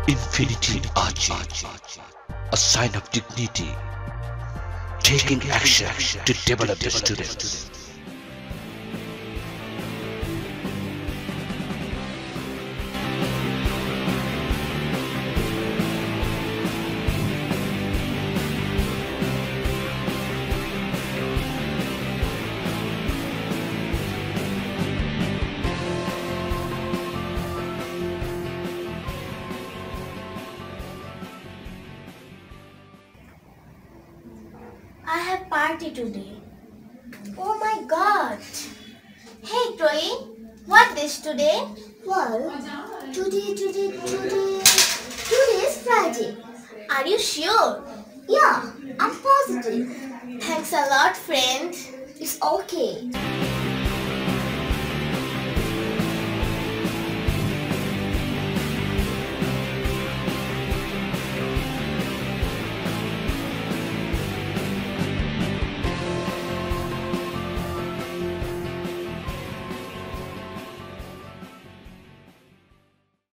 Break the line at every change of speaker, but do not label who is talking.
Infinity Ahzee, a sign of dignity, taking action to develop the students.
I have party today. Oh my god! Hey Chloe, what is today?
Well, today is Friday.
Are you sure?
Yeah, I'm positive.
Thanks a lot, friend.
It's okay.